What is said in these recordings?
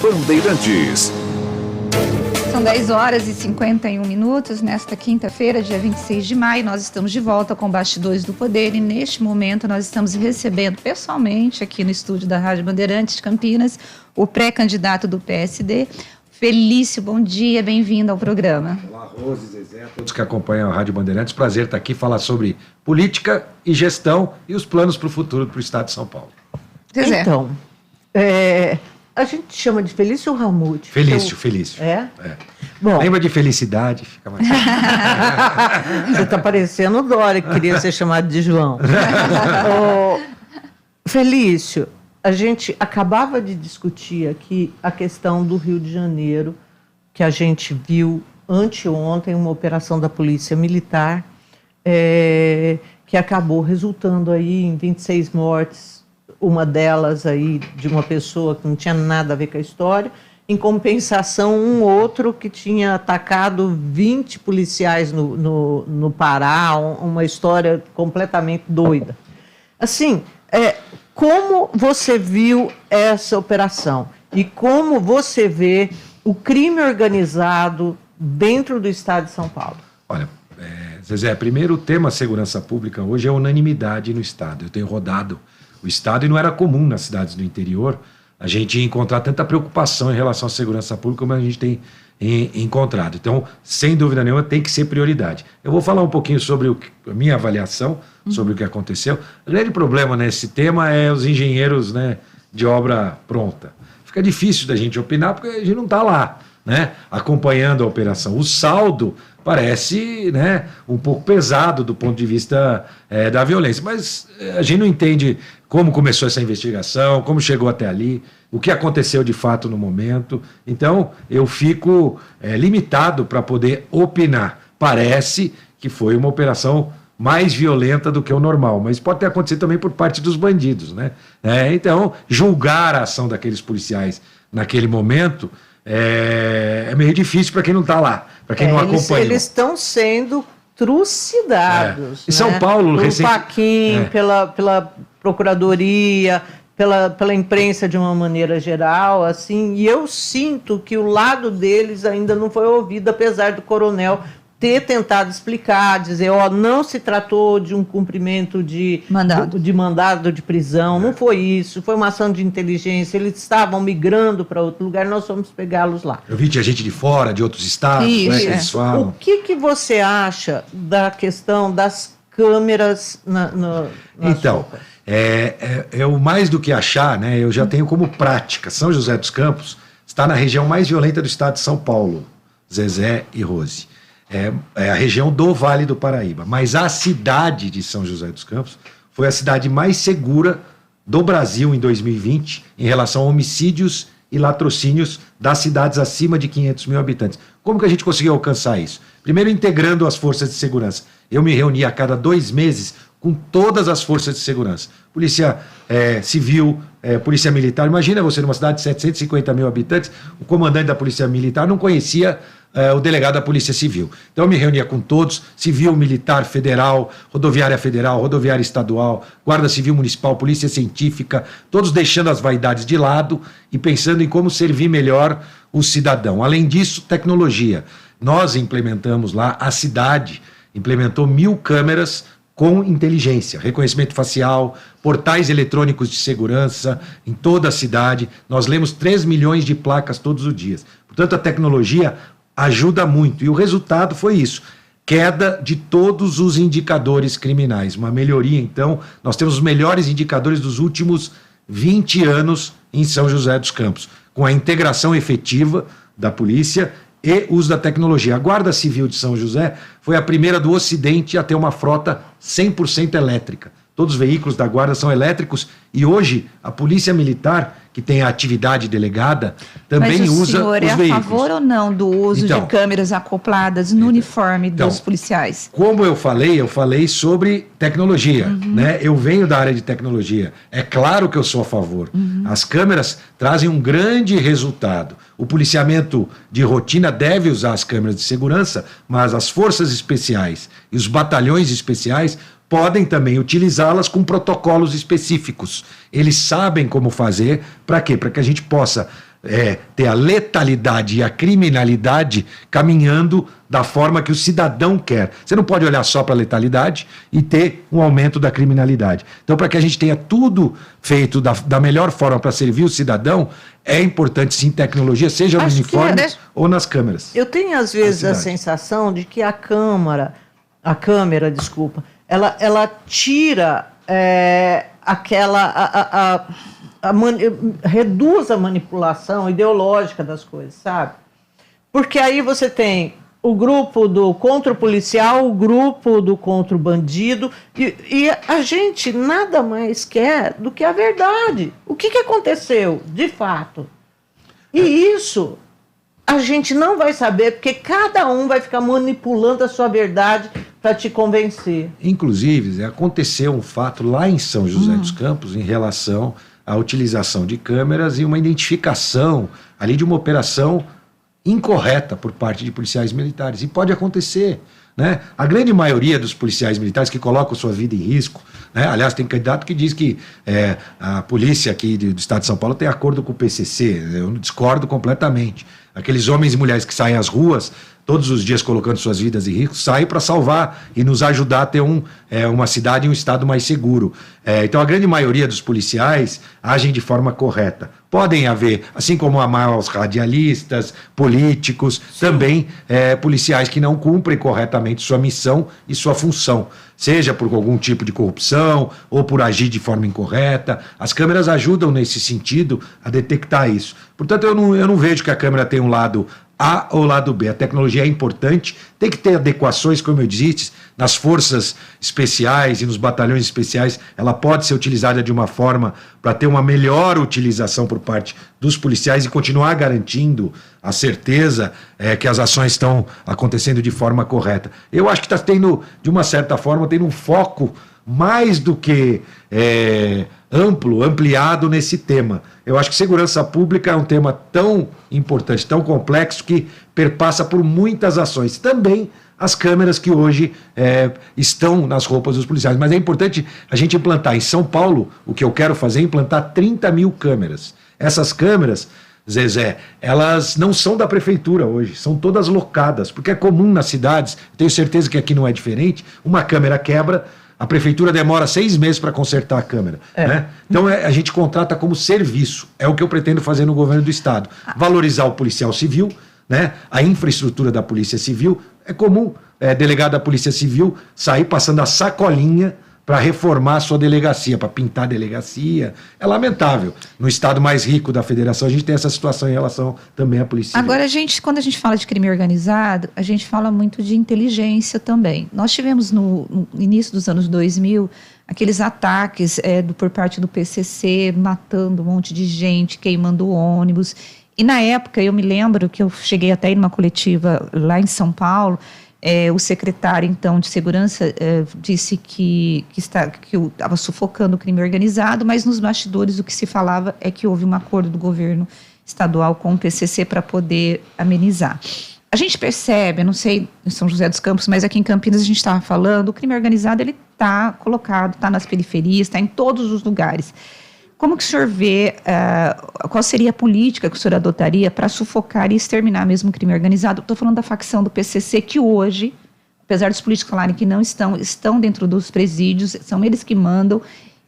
Bandeirantes. São 10 horas e 51 minutos. Nesta quinta-feira, dia 26 de maio, nós estamos de volta com Bastidores do Poder e neste momento nós estamos recebendo pessoalmente aqui no estúdio da Rádio Bandeirantes de Campinas o pré-candidato do PSD, Felício. Bom dia, bem-vindo ao programa. Olá, Rose, Zezé, todos que acompanham a Rádio Bandeirantes. Prazer estar aqui falar sobre política e gestão e os planos para o futuro para o Estado de São Paulo. Zezé. Então, a gente chama de Felício ou Ramute? Felício. É? É. Bom, Lembra de felicidade? Fica mais... você está parecendo o Dória, que queria ser chamado de João. Felício, a gente acabava de discutir aqui a questão do Rio de Janeiro, que a gente viu anteontem uma operação da Polícia Militar, que acabou resultando aí em 26 mortes, uma delas aí de uma pessoa que não tinha nada a ver com a história. Em compensação, um outro que tinha atacado 20 policiais no Pará, uma história completamente doida. Assim, como você viu essa operação? E como você vê o crime organizado dentro do Estado de São Paulo? Olha, Zezé, primeiro o tema segurança pública hoje é unanimidade no Estado. Eu tenho rodado o Estado e não era comum nas cidades do interior a gente encontrar tanta preocupação em relação à segurança pública como a gente tem encontrado. Então, sem dúvida nenhuma, tem que ser prioridade. Eu vou falar um pouquinho sobre a minha avaliação, sobre o que aconteceu. O grande problema nesse tema é os engenheiros, né, de obra pronta. Fica difícil da gente opinar porque a gente não está lá, né, acompanhando a operação. O saldo parece, né, um pouco pesado do ponto de vista da violência, mas a gente não entende como começou essa investigação, como chegou até ali, o que aconteceu de fato no momento. Então, eu fico limitado para poder opinar. Parece que foi uma operação mais violenta do que o normal, mas pode ter acontecido também por parte dos bandidos, né? Então, julgar a ação daqueles policiais naquele momento é meio difícil para quem não está lá, para quem não acompanha. Eles estão sendo trucidados. Em São Paulo, pelo Faquin, pela Procuradoria, pela imprensa de uma maneira geral, assim, e eu sinto que o lado deles ainda não foi ouvido, apesar do coronel ter tentado explicar, dizer, não se tratou de um cumprimento de mandado de prisão, não foi isso, foi uma ação de inteligência, eles estavam migrando para outro lugar, nós fomos pegá-los lá. Eu vi, tinha gente de fora, de outros estados, isso, que eles falam. O que você acha da questão das câmeras na Então, sopa? Eu mais do que achar, né, eu já tenho como prática. São José dos Campos está na região mais violenta do estado de São Paulo, Zezé e Rose. É a região do Vale do Paraíba. Mas a cidade de São José dos Campos foi a cidade mais segura do Brasil em 2020 em relação a homicídios e latrocínios das cidades acima de 500 mil habitantes. Como que a gente conseguiu alcançar isso? Primeiro, integrando as forças de segurança. Eu me reunia a cada 2 meses com todas as forças de segurança. Polícia Civil, Polícia Militar. Imagina você numa cidade de 750 mil habitantes, o comandante da Polícia Militar não conhecia o delegado da Polícia Civil. Então eu me reunia com todos, Civil, Militar, Federal, Rodoviária Federal, Rodoviária Estadual, Guarda Civil Municipal, Polícia Científica, todos deixando as vaidades de lado e pensando em como servir melhor o cidadão. Além disso, tecnologia. Nós implementamos lá, a cidade implementou 1.000 câmeras com inteligência, reconhecimento facial, portais eletrônicos de segurança em toda a cidade. Nós lemos 3 milhões de placas todos os dias. Portanto, a tecnologia ajuda muito. E o resultado foi isso. Queda de todos os indicadores criminais. Uma melhoria, então. Nós temos os melhores indicadores dos últimos 20 anos em São José dos Campos, com a integração efetiva da polícia e uso da tecnologia. A Guarda Civil de São José foi a primeira do Ocidente a ter uma frota 100% elétrica. Todos os veículos da Guarda são elétricos e hoje a Polícia Militar, que tem a atividade delegada, também usa os veículos. Mas o senhor é a favor ou não do uso de câmeras acopladas no uniforme dos policiais? Como eu falei sobre tecnologia, né? Eu venho da área de tecnologia. É claro que eu sou a favor. As câmeras trazem um grande resultado. O policiamento de rotina deve usar as câmeras de segurança, mas as forças especiais e os batalhões especiais podem também utilizá-las com protocolos específicos. Eles sabem como fazer, para quê? Para que a gente possa ter a letalidade e a criminalidade caminhando da forma que o cidadão quer. Você não pode olhar só para a letalidade e ter um aumento da criminalidade. Então, para que a gente tenha tudo feito da melhor forma para servir o cidadão, é importante sim tecnologia, seja no uniforme ou nas câmeras. Eu tenho às vezes a sensação de que a câmera, ela tira reduz a manipulação ideológica das coisas, sabe? Porque aí você tem o grupo do contra o policial, o grupo do contra o bandido, e a gente nada mais quer do que a verdade. O que aconteceu, de fato? E isso a gente não vai saber, porque cada um vai ficar manipulando a sua verdade para te convencer. Inclusive, aconteceu um fato lá em São José dos Campos em relação à utilização de câmeras e uma identificação ali de uma operação incorreta por parte de policiais militares. E pode acontecer, né? A grande maioria dos policiais militares que colocam sua vida em risco, né? Aliás, tem candidato que diz que a polícia aqui do estado de São Paulo tem acordo com o PCC. Eu discordo completamente. Aqueles homens e mulheres que saem às ruas todos os dias colocando suas vidas em risco, saem para salvar e nos ajudar a ter uma cidade e um estado mais seguro. Então, a grande maioria dos policiais agem de forma correta. Podem haver, assim como há maus radialistas, políticos, também policiais que não cumprem corretamente sua missão e sua função, seja por algum tipo de corrupção ou por agir de forma incorreta. As câmeras ajudam nesse sentido a detectar isso. Portanto, eu não vejo que a câmera tem um lado A ou lado B. A tecnologia é importante, tem que ter adequações, como eu disse, nas forças especiais e nos batalhões especiais. Ela pode ser utilizada de uma forma para ter uma melhor utilização por parte dos policiais e continuar garantindo a certeza que as ações estão acontecendo de forma correta. Eu acho que está tendo, de uma certa forma, tendo um foco mais do que ampliado nesse tema. Eu acho que segurança pública é um tema tão importante, tão complexo, que perpassa por muitas ações. Também as câmeras que hoje estão nas roupas dos policiais. Mas é importante a gente implantar. Em São Paulo, o que eu quero fazer é implantar 30 mil câmeras. Essas câmeras, Zezé, elas não são da prefeitura hoje, são todas locadas, porque é comum nas cidades, tenho certeza que aqui não é diferente, uma câmera quebra, a prefeitura demora 6 meses para consertar a câmera. Né? Então a gente contrata como serviço. É o que eu pretendo fazer no governo do estado. Valorizar o policial civil, né? A infraestrutura da polícia civil. É comum delegado da polícia civil sair passando a sacolinha para reformar a sua delegacia, para pintar a delegacia. É lamentável. No estado mais rico da federação, a gente tem essa situação em relação também à polícia civil. Agora, quando a gente fala de crime organizado, a gente fala muito de inteligência também. Nós tivemos no início dos anos 2000 aqueles ataques por parte do PCC, matando um monte de gente, queimando ônibus. E na época, eu me lembro que eu cheguei até ir numa coletiva lá em São Paulo. O secretário, então, de segurança disse que estava sufocando o crime organizado, mas nos bastidores o que se falava é que houve um acordo do governo estadual com o PCC para poder amenizar. A gente percebe, não sei em São José dos Campos, mas aqui em Campinas a gente estava falando, o crime organizado ele está colocado, está nas periferias, está em todos os lugares. Como que o senhor vê, qual seria a política que o senhor adotaria para sufocar e exterminar mesmo o crime organizado? Estou falando da facção do PCC, que hoje, apesar dos políticos falarem que não estão dentro dos presídios, são eles que mandam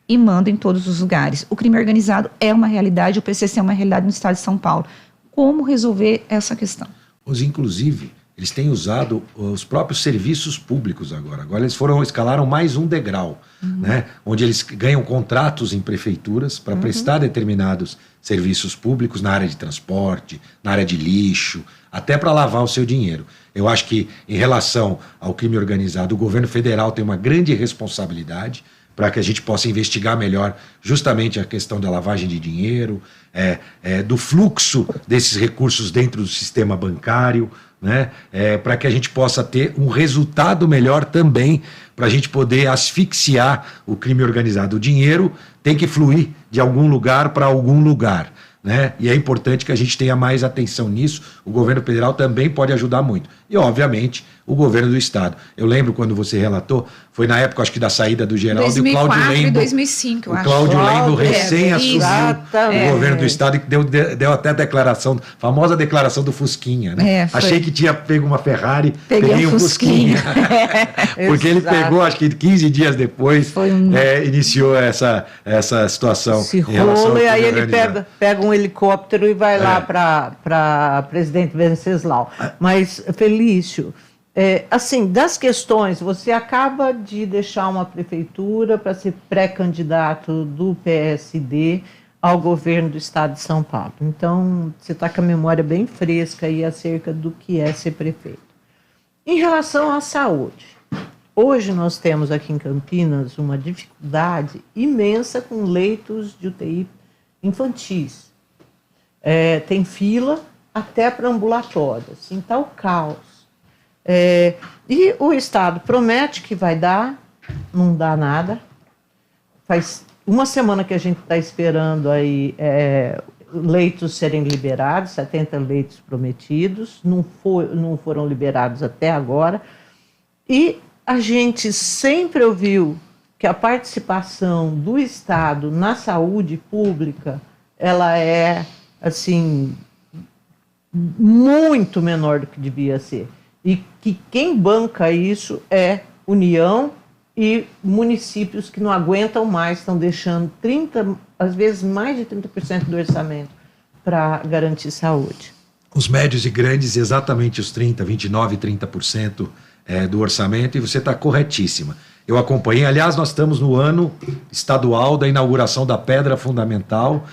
e mandam em todos os lugares. O crime organizado é uma realidade, o PCC é uma realidade no estado de São Paulo. Como resolver essa questão? Inclusive, eles têm usado os próprios serviços públicos agora. Agora eles escalaram mais um degrau, né? Onde eles ganham contratos em prefeituras para prestar determinados serviços públicos na área de transporte, na área de lixo, até para lavar o seu dinheiro. Eu acho que, em relação ao crime organizado, o governo federal tem uma grande responsabilidade para que a gente possa investigar melhor justamente a questão da lavagem de dinheiro, do fluxo desses recursos dentro do sistema bancário, né? Para que a gente possa ter um resultado melhor também, para a gente poder asfixiar o crime organizado. O dinheiro tem que fluir de algum lugar para algum lugar. né? E é importante que a gente tenha mais atenção nisso. O governo federal também pode ajudar muito. E, obviamente, o governo do estado. Eu lembro quando você relatou, foi na época, acho que da saída do Geraldo, 2004 e o Cláudio Lembo, e 2005, eu acho. O Cláudio Lembo recém assumiu exatamente. o governo do estado e deu até a declaração, famosa declaração do Fusquinha, né? Foi. Achei que tinha pego uma Ferrari, Peguei peguei um Fusquinha. Porque ele Exato. pegou, acho que 15 dias depois, iniciou essa situação. Se em relação rola ao e aí ele governo. pega um helicóptero e vai lá para presidente Venceslau. Mas, Felício, assim, das questões, você acaba de deixar uma prefeitura para ser pré-candidato do PSD ao governo do estado de São Paulo. Então, você está com a memória bem fresca aí acerca do que é ser prefeito. Em relação à saúde, hoje nós temos aqui em Campinas uma dificuldade imensa com leitos de UTI infantis. Tem fila até para ambulatório, assim, está o caos. E o Estado promete que vai dar, não dá nada. Faz uma semana que a gente está esperando aí leitos serem liberados, 70 leitos prometidos, não foram liberados até agora. E a gente sempre ouviu que a participação do Estado na saúde pública, ela é, assim, muito menor do que devia ser. E que quem banca isso é União e municípios que não aguentam mais, estão deixando 30%, às vezes mais de 30% do orçamento para garantir saúde. Os médios e grandes, exatamente os 30%, 29%, 30% do orçamento, e você está corretíssima. Eu acompanhei, aliás, nós estamos no ano estadual da inauguração da pedra fundamental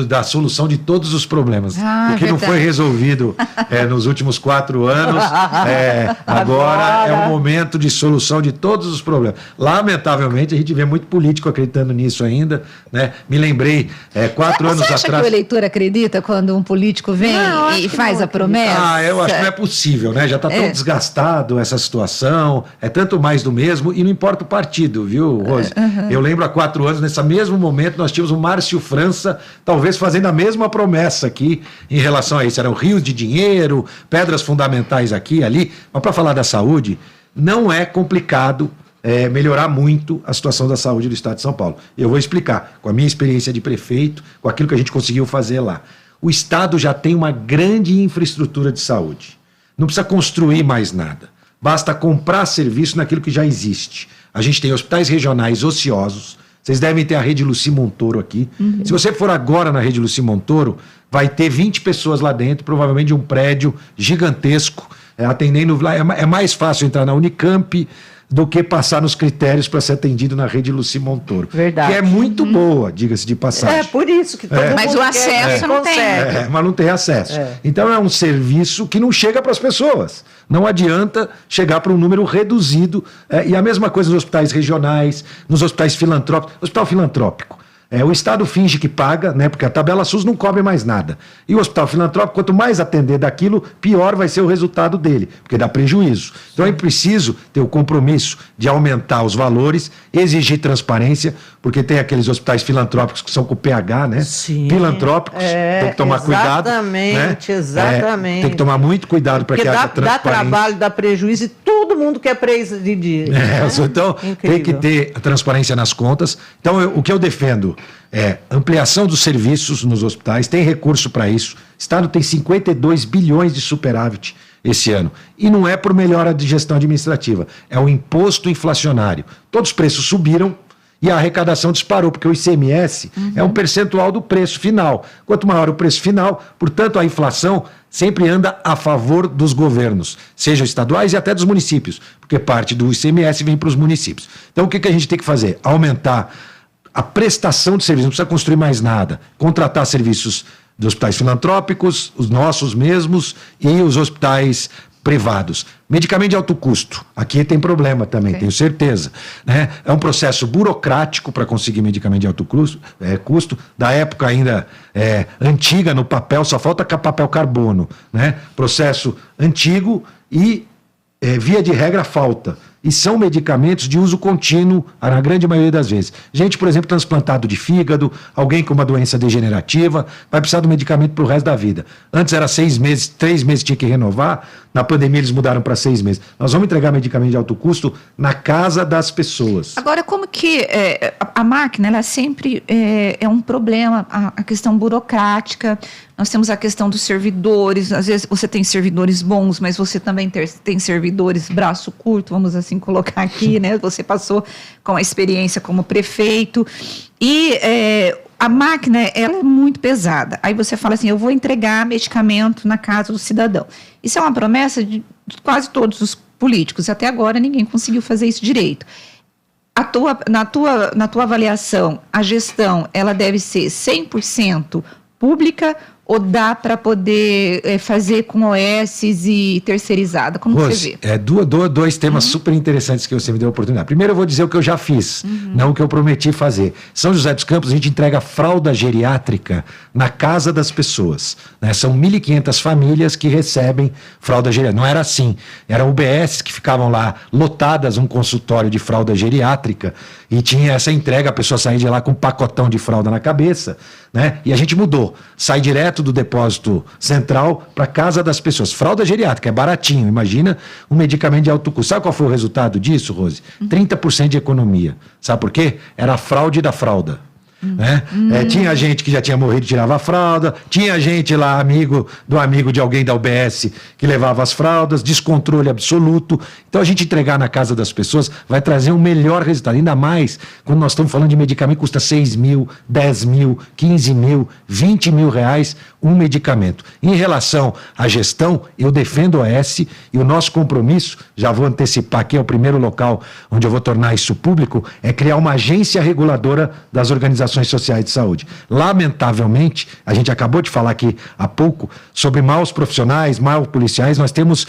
da solução de todos os problemas. O que não foi resolvido nos últimos 4 anos, agora é o momento de solução de todos os problemas. Lamentavelmente, a gente vê muito político acreditando nisso ainda, né? Me lembrei, 4 anos atrás... Você acha que o eleitor acredita quando um político vem e faz a promessa? Eu acho que não é possível, né? Já está tão desgastado essa situação, é tanto mais do mesmo, e não importa o partido, viu, Rose? Eu lembro há 4 anos, nesse mesmo momento, nós tínhamos o Márcio França, talvez fazendo a mesma promessa aqui em relação a isso. Eram rios de dinheiro, pedras fundamentais aqui e ali. Mas para falar da saúde, não é complicado melhorar muito a situação da saúde do estado de São Paulo. Eu vou explicar, com a minha experiência de prefeito, com aquilo que a gente conseguiu fazer lá. O estado já tem uma grande infraestrutura de saúde. Não precisa construir mais nada. Basta comprar serviço naquilo que já existe. A gente tem hospitais regionais ociosos. Vocês devem ter a Rede Luci Montoro aqui. Se você for agora na Rede Luci Montoro, vai ter 20 pessoas lá dentro, provavelmente de um prédio gigantesco, atendendo lá. É mais fácil entrar na Unicamp do que passar nos critérios para ser atendido na Rede Luci Montoro. Verdade. Que é muito boa, diga-se de passagem. Por isso que todo mundo mas o acesso não tem. Mas não tem acesso. Então é um serviço que não chega para as pessoas. Não adianta chegar para um número reduzido. E a mesma coisa nos hospitais regionais, nos hospitais filantrópicos. Hospital filantrópico. O Estado finge que paga, né, porque a tabela SUS não cobre mais nada. E o hospital filantrópico, quanto mais atender daquilo, pior vai ser o resultado dele, porque dá prejuízo. Então é preciso ter o compromisso de aumentar os valores, exigir transparência, porque tem aqueles hospitais filantrópicos que são com PH, né? Sim. Filantrópicos, tem que tomar cuidado. Exatamente. Tem que tomar muito cuidado para que haja transparência. Dá trabalho, dá prejuízo e todo mundo quer presidir. Então, tem que ter a transparência nas contas. Então, o que eu defendo é ampliação dos serviços nos hospitais, tem recurso para isso. O Estado tem 52 bilhões de superávit esse ano. E não é por melhora de gestão administrativa, é o imposto inflacionário. Todos os preços subiram e a arrecadação disparou, porque o ICMS é um percentual do preço final. Quanto maior o preço final, portanto, a inflação sempre anda a favor dos governos, sejam estaduais e até dos municípios, porque parte do ICMS vem para os municípios. Então, o que a gente tem que fazer? Aumentar a prestação de serviços, não precisa construir mais nada, contratar serviços dos hospitais filantrópicos, os nossos mesmos, e os hospitais privados. Medicamento de alto custo, aqui tem problema também, tenho certeza, né? É um processo burocrático para conseguir medicamento de alto custo, da época ainda antiga, no papel, só falta papel carbono, né? Processo antigo e, via de regra, falta. e são medicamentos de uso contínuo, na grande maioria das vezes. Gente, por exemplo, transplantado de fígado, alguém com uma doença degenerativa, vai precisar do medicamento para o resto da vida. Antes era 6 meses, 3 meses tinha que renovar, na pandemia eles mudaram para 6 meses. Nós vamos entregar medicamento de alto custo na casa das pessoas. Agora, como que a máquina, ela sempre é um problema, a questão burocrática, nós temos a questão dos servidores, às vezes você tem servidores bons, mas você também tem servidores braço curto, vamos assim colocar aqui, né? Você passou com a experiência como prefeito e a máquina, ela é muito pesada. Aí você fala assim, eu vou entregar medicamento na casa do cidadão. Isso é uma promessa de quase todos os políticos. Até agora ninguém conseguiu fazer isso direito. Na tua avaliação, a gestão, ela deve ser 100% pública ou dá para poder fazer com OSs e terceirizada? Como Rose, você vê? Dois temas super interessantes que você me deu a oportunidade. Primeiro eu vou dizer o que eu já fiz, não o que eu prometi fazer. São José dos Campos, a gente entrega fralda geriátrica na casa das pessoas. Né? São 1.500 famílias que recebem fralda geriátrica. Não era assim. Eram UBS que ficavam lá lotadas, um consultório de fralda geriátrica, e tinha essa entrega, a pessoa saía de lá com um pacotão de fralda na cabeça, né? E a gente mudou. Sai direto do depósito central para casa das pessoas. Fralda geriátrica, é baratinho. Imagina um medicamento de alto custo. Sabe qual foi o resultado disso, Rose? 30% de economia. Sabe por quê? Era a fraude da fralda. Né? Tinha gente que já tinha morrido e tirava a fralda, tinha gente lá, amigo de alguém da UBS que levava as fraldas, descontrole absoluto. Então a gente entregar na casa das pessoas vai trazer um melhor resultado, ainda mais quando nós estamos falando de medicamento que custa 6 mil, 10 mil, 15 mil, 20 mil reais um medicamento. Em relação à gestão, eu defendo o OS e o nosso compromisso, já vou antecipar aqui, é o primeiro local onde eu vou tornar isso público, é criar uma agência reguladora das organizações sociais de saúde. Lamentavelmente, a gente acabou de falar aqui há pouco sobre maus profissionais, maus policiais, nós temos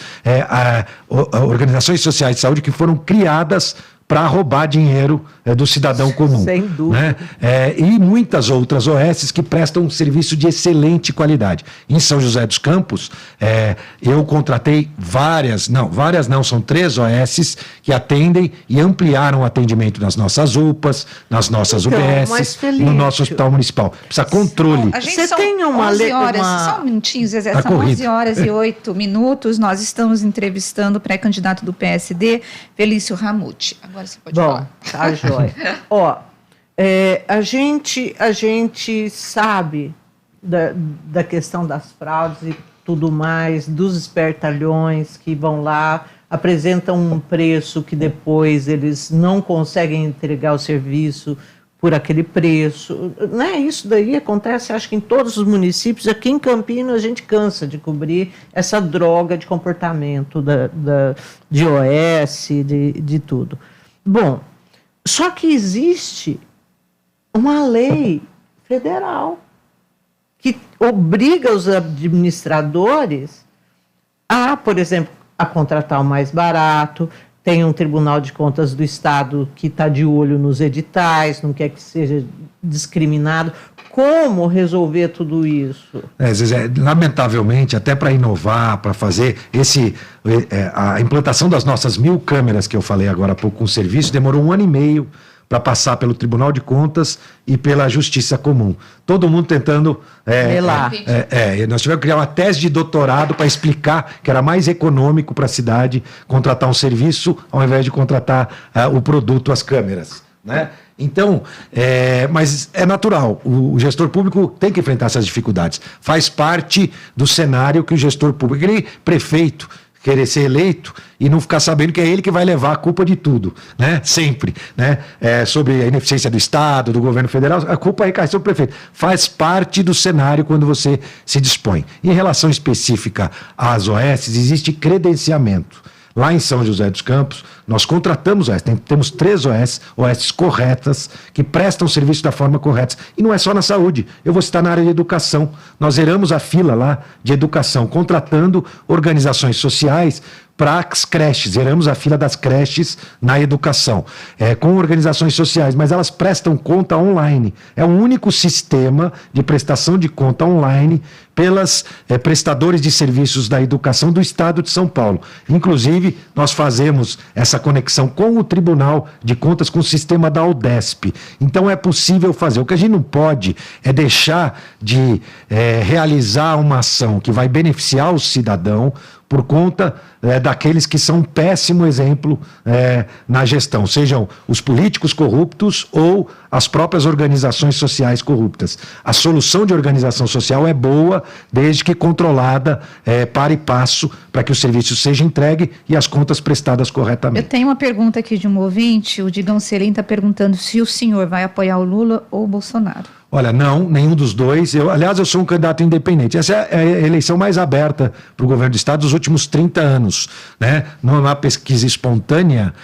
organizações sociais de saúde que foram criadas para roubar dinheiro do cidadão comum. Sem dúvida. Né? E muitas outras OSs que prestam um serviço de excelente qualidade. Em São José dos Campos, eu contratei são 3 OSs que atendem e ampliaram o atendimento nas nossas UPAs, nas nossas UBSs, no nosso hospital municipal. Precisa controle. A gente Você tem uma 11 horas, só um minutinho, Zezé, Tá são corrido. 11 horas e 8 minutos, nós estamos entrevistando o pré-candidato do PSD, Felício Ramute. Agora você pode falar. Tá jóia. Ó, a gente sabe da questão das fraudes e tudo mais, dos espertalhões que vão lá, apresentam um preço que depois eles não conseguem entregar o serviço por aquele preço. Né? Isso daí acontece, acho que em todos os municípios. Aqui em Campinas a gente cansa de cobrir essa droga de comportamento de OS, de tudo. Bom, só que existe uma lei federal que obriga os administradores a, por exemplo, a contratar o mais barato. Tem um Tribunal de Contas do Estado que está de olho nos editais, não quer que seja discriminado. Como resolver tudo isso? Zezé, lamentavelmente, até para inovar, para fazer a implantação das nossas 1.000 câmeras que eu falei agora há pouco com o serviço, demorou 1 ano e meio para passar pelo Tribunal de Contas e pela Justiça Comum. Todo mundo tentando... nós tivemos que criar uma tese de doutorado para explicar que era mais econômico para a cidade contratar um serviço ao invés de contratar o produto, as câmeras. Né? Então, mas é natural, o gestor público tem que enfrentar essas dificuldades. Faz parte do cenário que o gestor público, aquele prefeito, querer ser eleito e não ficar sabendo que é ele que vai levar a culpa de tudo, né? Sempre, né? Sobre a ineficiência do Estado, do governo federal, a culpa recai sobre o prefeito. Faz parte do cenário quando você se dispõe. Em relação específica às OS, existe credenciamento. Lá em São José dos Campos, nós contratamos OS, temos 3 OS corretas, que prestam serviço da forma correta. E não é só na saúde, eu vou citar na área de educação. Nós zeramos a fila lá de educação, contratando organizações sociais para as creches, zeramos a fila das creches na educação, com organizações sociais, mas elas prestam conta online. É o único sistema de prestação de conta online pelas prestadores de serviços da educação do Estado de São Paulo. Inclusive, nós fazemos essa conexão com o Tribunal de Contas, com o sistema da UDESP. Então, é possível fazer. O que a gente não pode é deixar de realizar uma ação que vai beneficiar o cidadão por conta daqueles que são um péssimo exemplo na gestão, sejam os políticos corruptos ou as próprias organizações sociais corruptas. A solução de organização social é boa, desde que controlada, para e passo, para que o serviço seja entregue e as contas prestadas corretamente. Eu tenho uma pergunta aqui de um ouvinte, o Digão Selim está perguntando se o senhor vai apoiar o Lula ou o Bolsonaro. Olha, não, nenhum dos dois. Aliás, eu sou um candidato independente. Essa é a eleição mais aberta para o governo do Estado dos últimos 30 anos. Né? Numa pesquisa espontânea,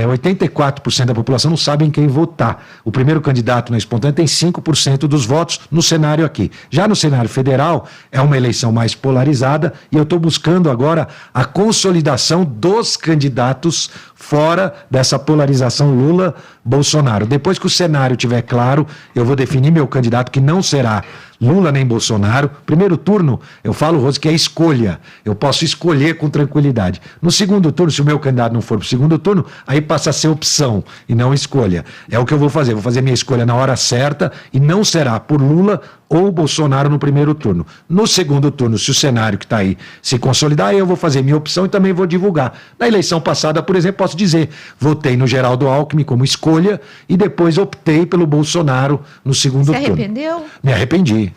84% da população não sabe em quem votar. O primeiro candidato na espontânea tem 5% dos votos no cenário aqui. Já no cenário federal, é uma eleição mais polarizada e eu estou buscando agora a consolidação dos candidatos fora dessa polarização Lula-Bolsonaro. Depois que o cenário estiver claro, eu vou definir meu candidato, que não será Lula nem Bolsonaro. Primeiro turno, eu falo, Rose, que é escolha. Eu posso escolher com tranquilidade. No segundo turno, se o meu candidato não for para o segundo turno, aí passa a ser opção e não escolha. É o que eu vou fazer. Vou fazer minha escolha na hora certa e não será por Lula ou Bolsonaro no primeiro turno. No segundo turno, se o cenário que está aí se consolidar, aí eu vou fazer minha opção e também vou divulgar. Na eleição passada, por exemplo, posso dizer, votei no Geraldo Alckmin como escolha e depois optei pelo Bolsonaro no segundo turno. Você arrependeu? Me arrependi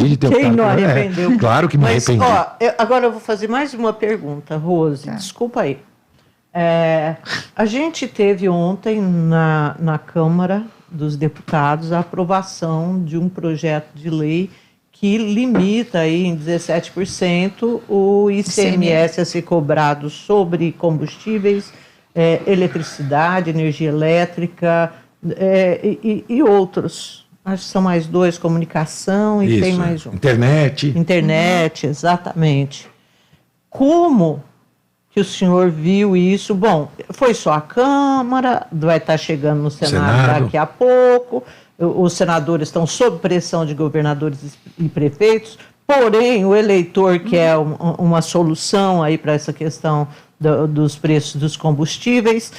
de ter optado. Quem não arrependeu? Claro que me arrependi. Agora eu vou fazer mais uma pergunta, Rose, desculpa aí. A gente teve ontem na Câmara dos Deputados a aprovação de um projeto de lei que limita aí em 17% o ICMS a ser cobrado sobre combustíveis, eletricidade, energia elétrica e outros. Acho que são mais dois, comunicação e tem mais um. Internet, exatamente. Como que o senhor viu isso? Bom, foi só a Câmara, vai estar chegando no Senado daqui a pouco, os senadores estão sob pressão de governadores e prefeitos, porém o eleitor quer uma solução aí para essa questão dos preços dos combustíveis.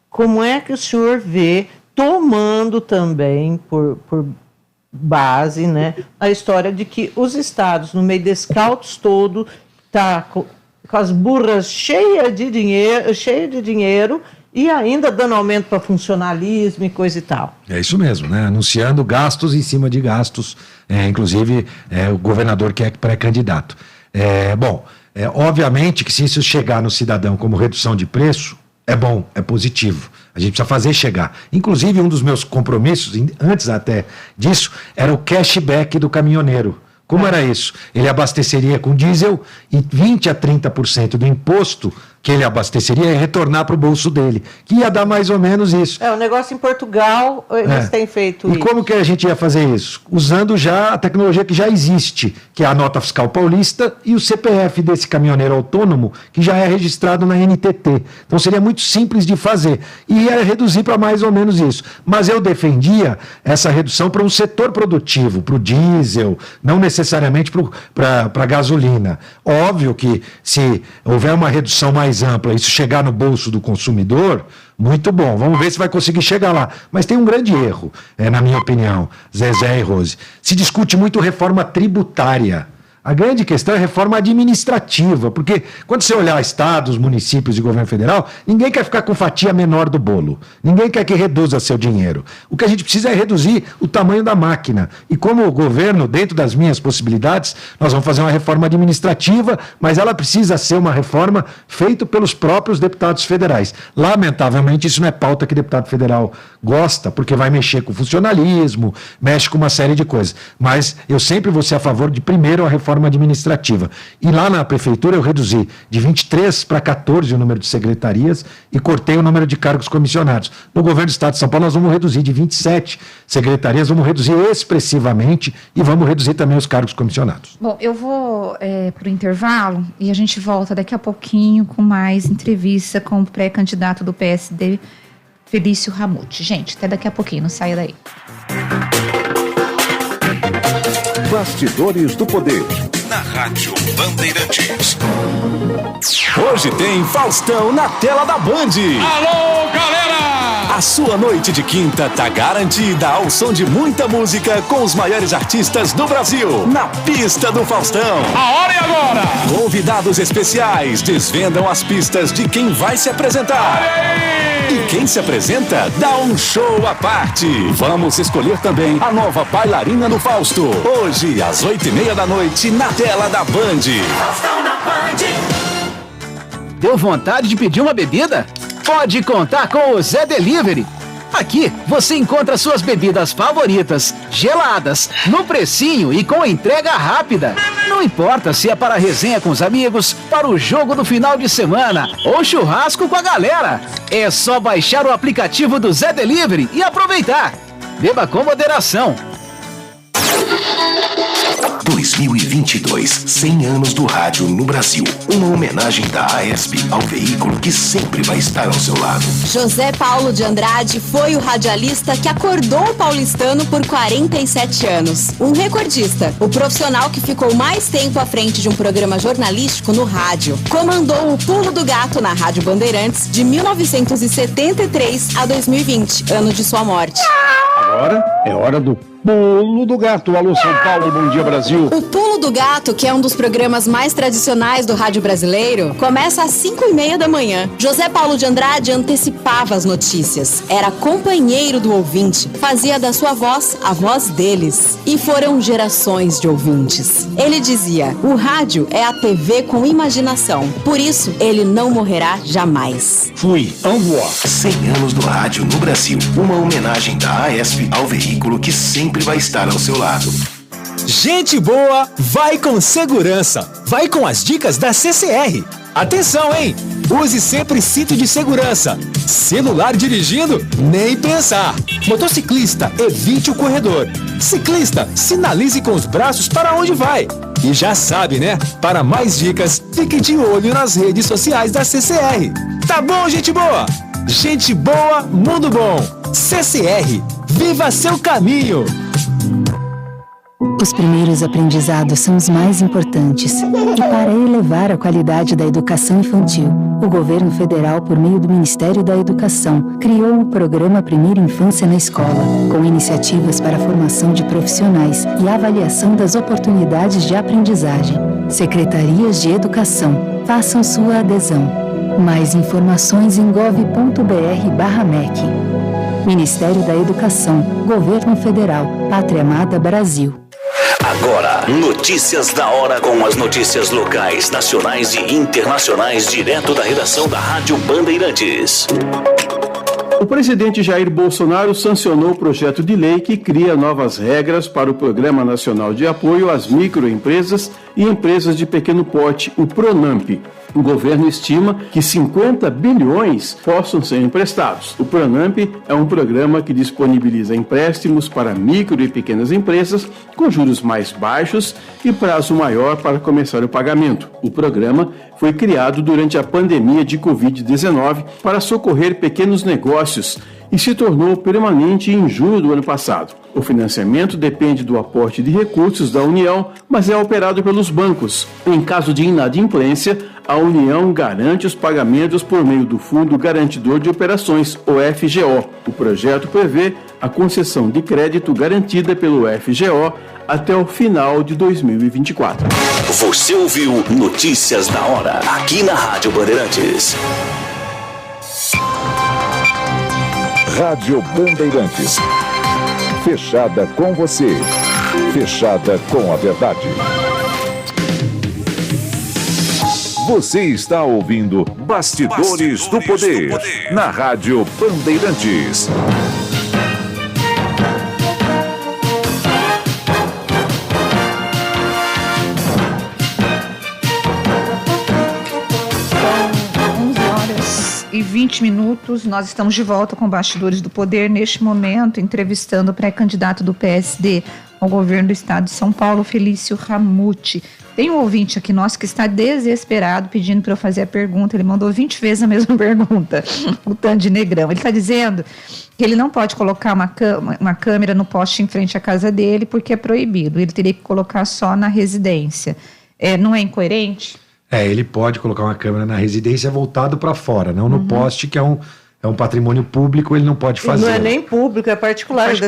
Como é que o senhor vê, tomando também por base, né, a história de que os estados, no meio desse caos todo, tá com as burras cheias de dinheiro e ainda dando aumento para funcionalismo e coisa e tal. É isso mesmo, né? Anunciando gastos em cima de gastos, inclusive o governador que é pré-candidato. Obviamente que se isso chegar no cidadão como redução de preço, é bom, é positivo. A gente precisa fazer chegar. Inclusive, um dos meus compromissos, antes até disso, era o cashback do caminhoneiro. Como era isso? Ele abasteceria com diesel e 20% a 30% do imposto que ele abasteceria ia retornar para o bolso dele, que ia dar mais ou menos isso. O negócio em Portugal, eles têm feito isso. E como que a gente ia fazer isso? Usando já a tecnologia que já existe, que é a nota fiscal paulista e o CPF desse caminhoneiro autônomo, que já é registrado na NTT. Então seria muito simples de fazer. E ia reduzir para mais ou menos isso. Mas eu defendia essa redução para um setor produtivo, para o diesel, não necessariamente para a gasolina. Óbvio que se houver uma redução mais ampla, isso chegar no bolso do consumidor, muito bom, vamos ver se vai conseguir chegar lá. Mas tem um grande erro, na minha opinião, Zezé e Rose. Se discute muito reforma tributária. A grande questão é a reforma administrativa, porque quando você olhar estados, municípios e governo federal, ninguém quer ficar com fatia menor do bolo. Ninguém quer que reduza seu dinheiro. O que a gente precisa é reduzir o tamanho da máquina. E como governo, dentro das minhas possibilidades, nós vamos fazer uma reforma administrativa, mas ela precisa ser uma reforma feita pelos próprios deputados federais. Lamentavelmente, isso não é pauta que deputado federal gosta, porque vai mexer com funcionalismo, mexe com uma série de coisas. Mas eu sempre vou ser a favor de, primeiro, a reforma reforma administrativa. E lá na prefeitura eu reduzi de 23 para 14 o número de secretarias e cortei o número de cargos comissionados. No governo do Estado de São Paulo nós vamos reduzir de 27 secretarias, vamos reduzir expressivamente e vamos reduzir também os cargos comissionados. Bom, eu vou para o intervalo e a gente volta daqui a pouquinho com mais entrevista com o pré-candidato do PSD, Felício Ramute. Gente, até daqui a pouquinho, não saia daí. Bastidores do Poder, na Rádio Bandeirantes. Hoje tem Faustão na tela da Band. Alô, galera! A sua noite de quinta tá garantida ao som de muita música com os maiores artistas do Brasil. Na pista do Faustão. A hora é agora! Convidados especiais desvendam as pistas de quem vai se apresentar. E quem se apresenta dá um show à parte. Vamos escolher também a nova bailarina do Fausto. Hoje, às 20h30 da noite, na tela da Band. Faustão na Band. Deu vontade de pedir uma bebida? Pode contar com o Zé Delivery. Aqui você encontra suas bebidas favoritas, geladas, no precinho e com entrega rápida. Não importa se é para resenha com os amigos, para o jogo do final de semana ou churrasco com a galera. É só baixar o aplicativo do Zé Delivery e aproveitar. Beba com moderação. 2022, 100 anos do rádio no Brasil. Uma homenagem da AESP ao veículo que sempre vai estar ao seu lado. José Paulo de Andrade foi o radialista que acordou o paulistano por 47 anos. Um recordista, o profissional que ficou mais tempo à frente de um programa jornalístico no rádio. Comandou o Pulo do Gato na Rádio Bandeirantes de 1973 a 2020, ano de sua morte. Agora é hora do Pulo do Gato. Alô, São Paulo, bom dia, Brasil. O Pulo do Gato, que é um dos programas mais tradicionais do rádio brasileiro, começa às 5h30 da manhã. José Paulo de Andrade antecipava as notícias. Era companheiro do ouvinte, fazia da sua voz a voz deles. E foram gerações de ouvintes. Ele dizia, o rádio é a TV com imaginação. Por isso, ele não morrerá jamais. Fui, Amboa. 100 anos do rádio no Brasil. Uma homenagem da AESP ao veículo que sempre vai estar ao seu lado. Gente boa, vai com segurança. Vai com as dicas da CCR. Atenção, hein? Use sempre cinto de segurança. Celular dirigindo? Nem pensar. Motociclista, evite o corredor. Ciclista, sinalize com os braços para onde vai. E já sabe, né? Para mais dicas, fique de olho nas redes sociais da CCR. Tá bom, gente boa? Gente boa, mundo bom. CCR, viva seu caminho. Os primeiros aprendizados são os mais importantes. E para elevar a qualidade da educação infantil, o governo federal, por meio do Ministério da Educação, criou o programa Primeira Infância na Escola, com iniciativas para a formação de profissionais e avaliação das oportunidades de aprendizagem. Secretarias de Educação, façam sua adesão. Mais informações em gov.br/MEC. Ministério da Educação, Governo Federal, Pátria Amada Brasil. Agora, notícias da hora com as notícias locais, nacionais e internacionais, direto da redação da Rádio Bandeirantes. O presidente Jair Bolsonaro sancionou o projeto de lei que cria novas regras para o Programa Nacional de Apoio às Microempresas e Empresas de Pequeno Porte, o PRONAMP. O governo estima que 50 bilhões possam ser emprestados. O PRONAMP é um programa que disponibiliza empréstimos para micro e pequenas empresas com juros mais baixos e prazo maior para começar o pagamento. O programa foi criado durante a pandemia de Covid-19 para socorrer pequenos negócios e se tornou permanente em julho do ano passado. O financiamento depende do aporte de recursos da União, mas é operado pelos bancos. Em caso de inadimplência, a União garante os pagamentos por meio do Fundo Garantidor de Operações, o FGO. O projeto prevê a concessão de crédito garantida pelo FGO até o final de 2024. Você ouviu Notícias da Hora, aqui na Rádio Bandeirantes. Rádio Bandeirantes. Fechada com você. Fechada com a verdade. Você está ouvindo Bastidores do Poder, na Rádio Bandeirantes. 9h20, nós estamos de volta com Bastidores do Poder, neste momento entrevistando o pré-candidato do PSD ao governo do estado de São Paulo, Felício Ramute. Tem um ouvinte aqui nosso que está desesperado pedindo para eu fazer a pergunta, ele mandou 20 vezes a mesma pergunta, o Tandy Negrão. Ele está dizendo que ele não pode colocar uma câmera no poste em frente à casa dele porque é proibido, ele teria que colocar só na residência. Não é incoerente? Ele pode colocar uma câmera na residência voltado para fora, não no poste, que é um patrimônio público, ele não pode fazer. Não é nem público, é particular. É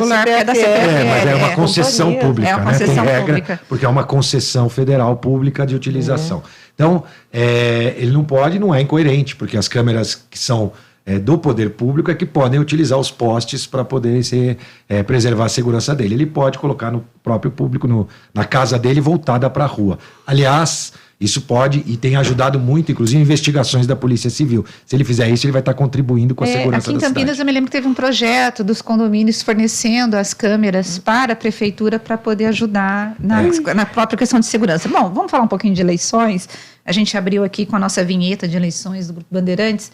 da CPFL. Mas é uma concessão pública, é uma concessão Tem regra, pública. porque é uma concessão federal pública de utilização. Então, ele não pode, não é incoerente, porque as câmeras que são do poder público é que podem utilizar os postes para poder preservar a segurança dele. Ele pode colocar no próprio público, na casa dele, voltada para a rua. Aliás, isso pode e tem ajudado muito, inclusive, investigações da Polícia Civil. Se ele fizer isso, ele vai estar contribuindo com a segurança da cidade. Aqui em Campinas, eu me lembro que teve um projeto dos condomínios fornecendo as câmeras para a prefeitura para poder ajudar na própria questão de segurança. Bom, vamos falar um pouquinho de eleições. A gente abriu aqui com a nossa vinheta de eleições do Grupo Bandeirantes.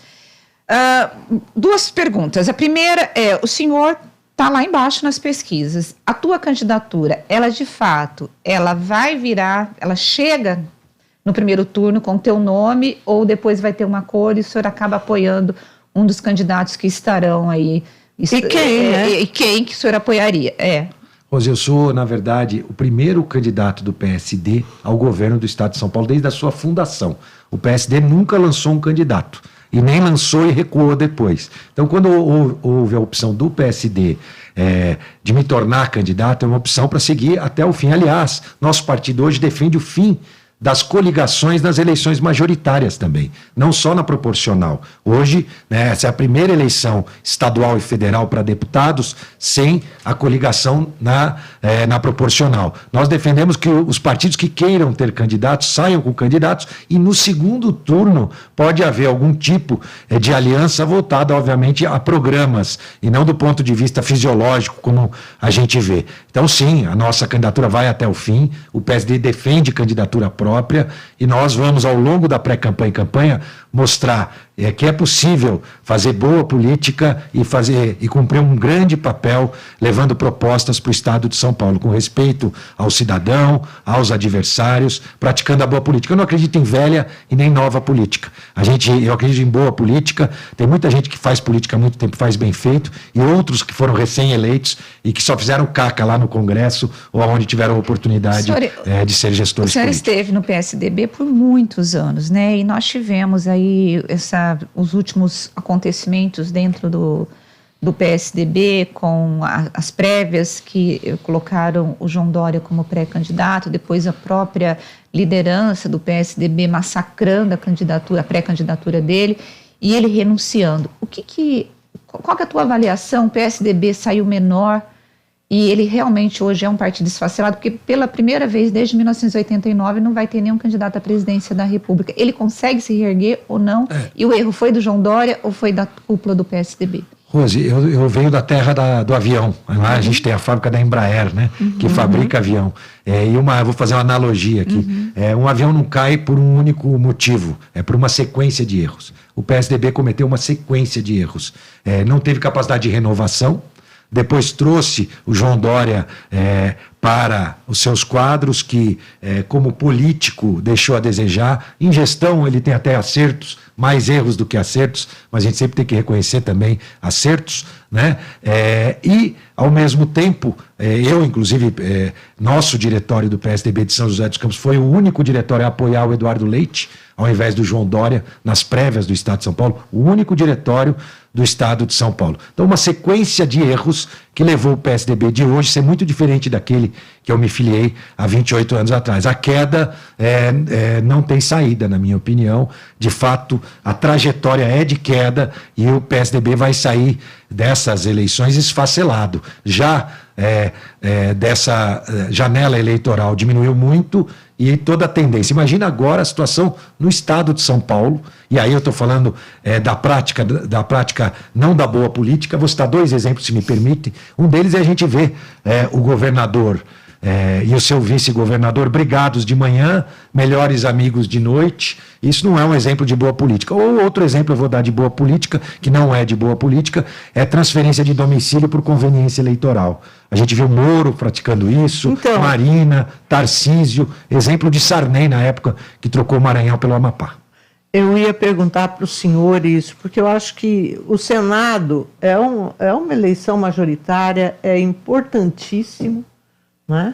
Duas perguntas. A primeira é, o senhor está lá embaixo nas pesquisas. A tua candidatura, ela de fato, ela vai virar, ela chega no primeiro turno com o teu nome ou depois vai ter uma cor e o senhor acaba apoiando um dos candidatos que estarão aí? E quem, né? E quem que o senhor apoiaria? Rose, eu sou, na verdade, o primeiro candidato do PSD ao governo do estado de São Paulo desde a sua fundação. O PSD nunca lançou um candidato e nem lançou e recuou depois. Então, quando houve a opção do PSD de me tornar candidato, é uma opção para seguir até o fim. Aliás, nosso partido hoje defende o fim das coligações nas eleições majoritárias também, não só na proporcional. Hoje, essa é a primeira eleição estadual e federal para deputados sem a coligação na proporcional. Nós defendemos que os partidos que queiram ter candidatos saiam com candidatos e no segundo turno pode haver algum tipo de aliança voltada, obviamente, a programas e não do ponto de vista fisiológico, como a gente vê. Então, sim, a nossa candidatura vai até o fim, o PSD defende candidatura própria e nós vamos, ao longo da pré-campanha e campanha, mostrar que é possível fazer boa política e cumprir um grande papel levando propostas para o estado de São Paulo, com respeito ao cidadão, aos adversários, praticando a boa política. Eu não acredito em velha e nem nova política. Eu acredito em boa política, tem muita gente que faz política há muito tempo, faz bem feito, e outros que foram recém-eleitos e que só fizeram caca lá no Congresso ou onde tiveram a oportunidade de ser gestores políticos. O senhor esteve no PSDB por muitos anos, né? E nós tivemos aí os últimos acontecimentos dentro do PSDB, com as prévias que colocaram o João Dória como pré-candidato, depois a própria liderança do PSDB massacrando a pré-candidatura dele e ele renunciando. Qual que é a tua avaliação? O PSDB saiu menor e ele realmente hoje é um partido esfacelado, porque pela primeira vez desde 1989 não vai ter nenhum candidato à presidência da República. Ele consegue se reerguer ou não? E o erro foi do João Dória ou foi da cúpula do PSDB? Rose, eu venho da terra do avião. Lá a gente tem a fábrica da Embraer, né? Que fabrica avião. Eu vou fazer uma analogia aqui. Um avião não cai por um único motivo, é por uma sequência de erros. O PSDB cometeu uma sequência de erros. Não teve capacidade de renovação. Depois trouxe o João Dória para os seus quadros, que como político deixou a desejar. Em gestão ele tem até acertos, mais erros do que acertos, mas a gente sempre tem que reconhecer também acertos, né? E, ao mesmo tempo, inclusive, nosso diretório do PSDB de São José dos Campos foi o único diretório a apoiar o Eduardo Leite, ao invés do João Dória, nas prévias do Estado de São Paulo, o único diretório do Estado de São Paulo. Então, uma sequência de erros que levou o PSDB de hoje a ser muito diferente daquele que eu me filiei há 28 anos atrás. A queda não tem saída, na minha opinião. De fato, a trajetória é de queda e o PSDB vai sair dessas eleições esfacelado. Já dessa janela eleitoral diminuiu muito e toda a tendência. Imagina agora a situação no estado de São Paulo, e aí eu estou falando da prática não da boa política. Vou citar dois exemplos, se me permite. Um deles é a gente ver o governador e o seu vice-governador brigados de manhã, melhores amigos de noite. Isso não é um exemplo de boa política. Ou outro exemplo eu vou dar de boa política, que não é de boa política, é transferência de domicílio por conveniência eleitoral. A gente viu Moro praticando isso, Marina, Tarcísio, exemplo de Sarney na época que trocou o Maranhão pelo Amapá. Eu ia perguntar para o senhor isso, porque eu acho que o Senado é uma eleição majoritária, é importantíssimo, né?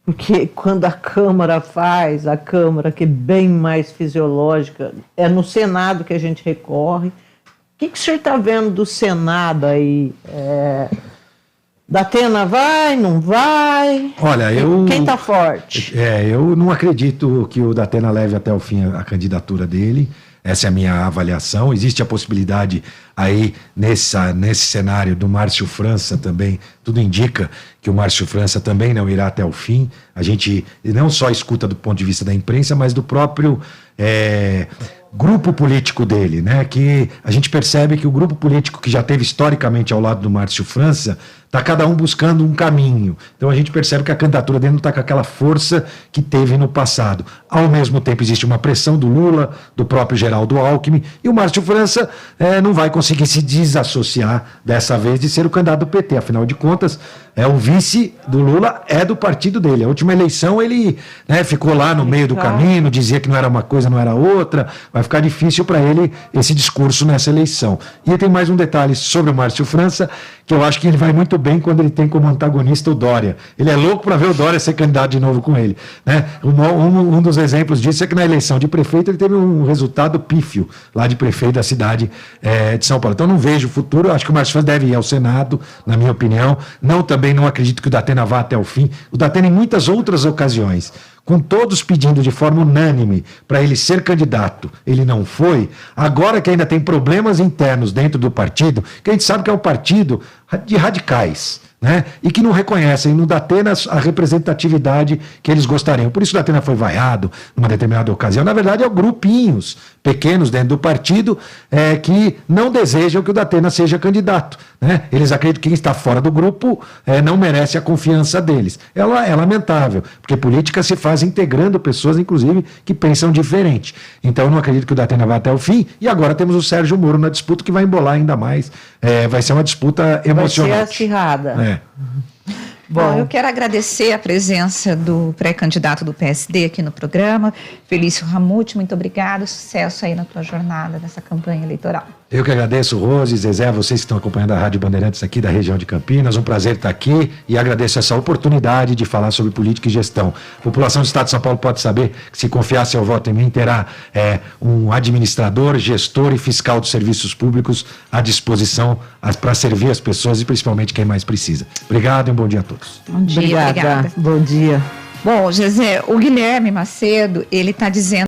Porque quando a Câmara faz, a Câmara que é bem mais fisiológica, é no Senado que a gente recorre. O que o senhor está vendo do Senado aí? Datena vai, não vai? Olha, quem está forte? Eu não acredito que o Datena leve até o fim a candidatura dele. Essa é a minha avaliação. Existe a possibilidade aí, nesse cenário do Márcio França também, tudo indica que o Márcio França também não irá até o fim. A gente não só escuta do ponto de vista da imprensa, mas do próprio grupo político dele, né? Que a gente percebe que o grupo político que já teve historicamente ao lado do Márcio França está cada um buscando um caminho. Então a gente percebe que a candidatura dele não está com aquela força que teve no passado. Ao mesmo tempo existe uma pressão do Lula, do próprio Geraldo Alckmin, e o Márcio França não vai conseguir se desassociar dessa vez de ser o candidato do PT. Afinal de contas, o vice do Lula é do partido dele. A última eleição ele ficou lá no meio do caminho, dizia que não era uma coisa, não era outra. Vai ficar difícil para ele esse discurso nessa eleição. E tem mais um detalhe sobre o Márcio França, que eu acho que ele vai muito bem quando ele tem como antagonista o Dória. Ele é louco para ver o Dória ser candidato de novo com ele, né? Um dos exemplos disso é que na eleição de prefeito ele teve um resultado pífio lá de prefeito da cidade de São Paulo. Então não vejo futuro. Acho que o Márcio França deve ir ao Senado, na minha opinião. Também não acredito que o Datena vá até o fim. O Datena, em muitas outras ocasiões, com todos pedindo de forma unânime para ele ser candidato, ele não foi. Agora que ainda tem problemas internos dentro do partido, que a gente sabe que é um partido de radicais, né? E que não reconhecem no Datena a representatividade que eles gostariam. Por isso o Datena foi vaiado numa determinada ocasião. Na verdade, é grupinhos pequenos dentro do partido que não desejam que o Datena seja candidato, né? Eles acreditam que quem está fora do grupo não merece a confiança deles. É lamentável, porque política se faz integrando pessoas, inclusive, que pensam diferente. Então eu não acredito que o Datena vá até o fim. E agora temos o Sérgio Moro na disputa, que vai embolar ainda mais. Vai ser uma disputa emocionante. Vai ser acirrada. Bom, eu quero agradecer a presença do pré-candidato do PSD aqui no programa, Felício Ramute. Muito obrigado, sucesso aí na tua jornada nessa campanha eleitoral. Eu que agradeço, Rose, Zezé, vocês que estão acompanhando a Rádio Bandeirantes aqui da região de Campinas. Um prazer estar aqui e agradeço essa oportunidade de falar sobre política e gestão. A população do Estado de São Paulo pode saber que, se confiar seu voto em mim, terá um administrador, gestor e fiscal dos serviços públicos à disposição para servir as pessoas e principalmente quem mais precisa. Obrigado e um bom dia a todos. Bom dia, obrigada. Bom dia. Bom, Zezé, o Guilherme Macedo, ele está dizendo